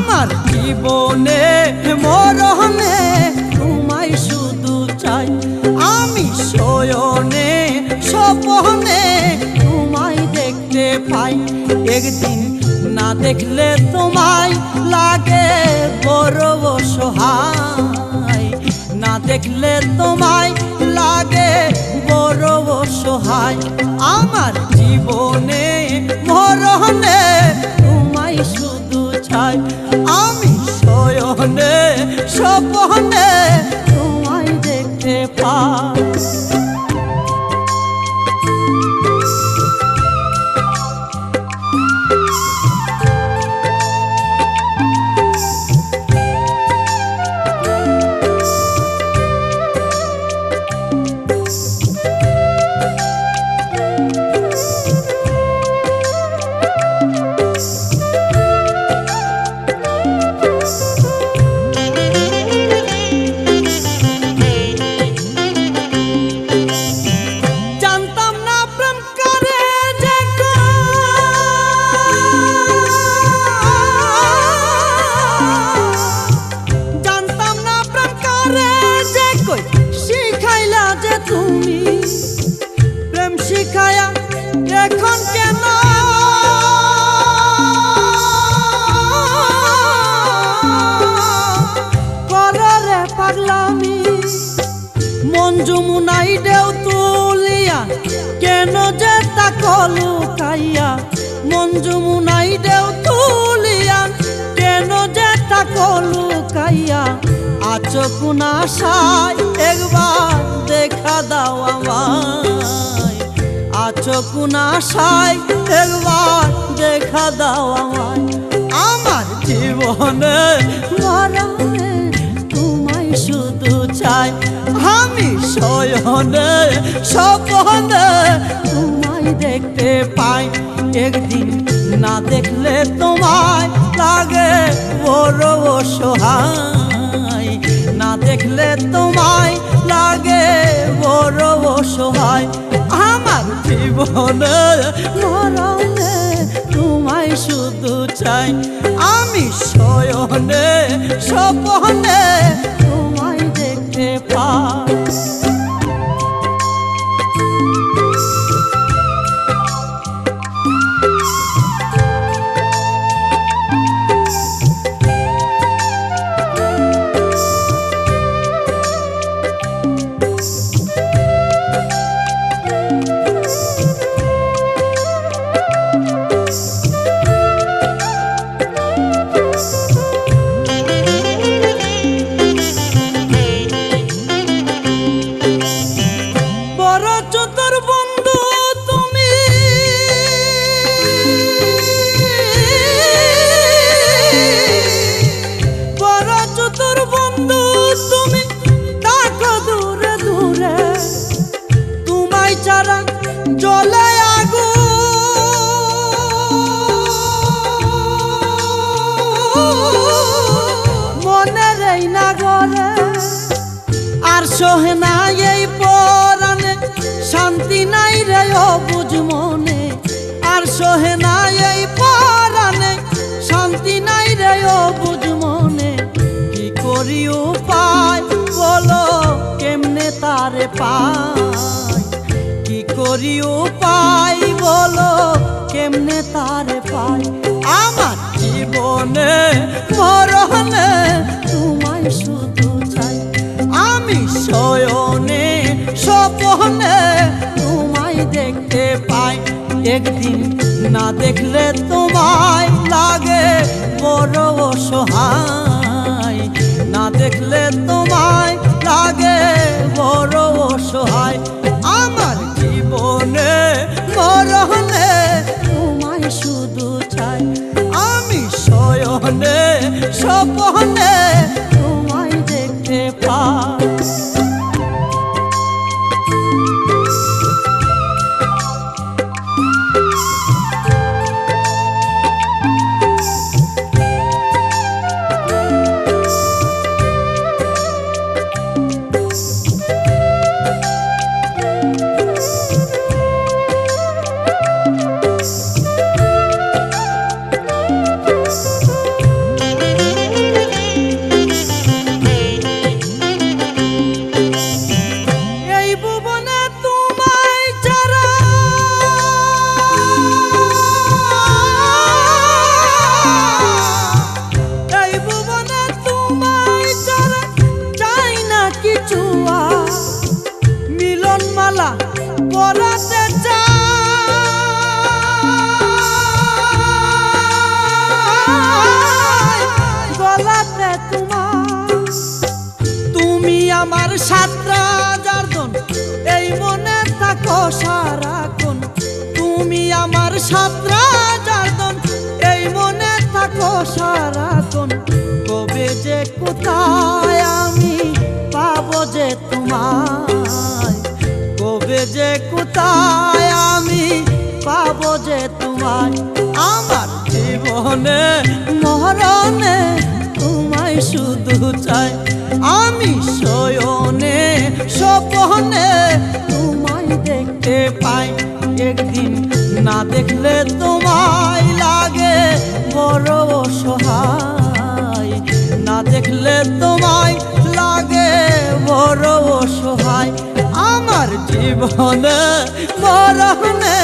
আমার জীবনে মরণে তোমায় শুধু চাই। আমি শয়নে স্বপ্নে তোমায় দেখতে পাই। একদিন না দেখলে তোমায় লাগে বড় অসহায়, না দেখলে তোমায় লাগে বড় অসহায়। আমার জীবনে মরণে তোমায় শুধু চাই। আমি শয়নে স্বপ্নে তোমায় দেখতে পাই। তুমি প্রেম শিখায়া এখন কেন করে পাগলামি? মন যমুনাই ঢেউ তুলিয়া কেন যে তাকো লুকাইয়া? মন যমুনাই ঢেউ তুলিয়া কেন যে তাকো লুকাইয়া? আছো কোন আশায় একবার দেখা দাও আমায়? আছো কোন আশায় একবার দেখা দাও আমায়? আমার জীবনে মরণে তোমায় শুধু চাই। আমি শয়নে স্বপ্নে তোমায় দেখতে পাই। একদিন না দেখলে তোমায় লাগে বড় অসহায়, না দেখলে তোমায় লাগে বড় অসহায়। আমার জীবনে মরণে তোমায় শুধু চাই। আমি শয়নে স্বপ্নে তোমায় দেখতে পাই। জলে আগুন মনের এই নাগরে, আর সহে না এই পরাণে শান্তি নাই রে অবুঝ মনে। আর সহে না এই পরাণে শান্তি নাই রে অবুঝ মনে। কি করি উপায় বলো কেমনে তারে পাই? কি করি উপায় বলো কেমনে তারে পাই? আমার জীবনে মরণে তোমায় শুধু চাই। আমি শয়নে স্বপ্নে তোমায় দেখতে পাই। একদিন না দেখলে তোমায় লাগে বড় অসহায়, না দেখলে তোমায় লাগে বড় অসহায়। আমার জীবনে মরণে তোমায় শুধু চাই। আমি শয়নে স্বপ্নে তোমায় দেখতে পাই। সাতরা যাতন এই মনে থাকো সারাক্ষণ কবে যে কোথায় আমি পাবো যে তোমায় কবে যে কোথায় আমি পাবো যে তোমায় আমার জীবনে মরণে তোমায় শুধু চাই আমি শয়নে স্বপ্নে তোমায় দেখতে পাই একদিন না দেখলে তোমায় লাগে বড় অসহায় না দেখলে তোমায় লাগে বড় অসহায় আমার জীবনে মরণে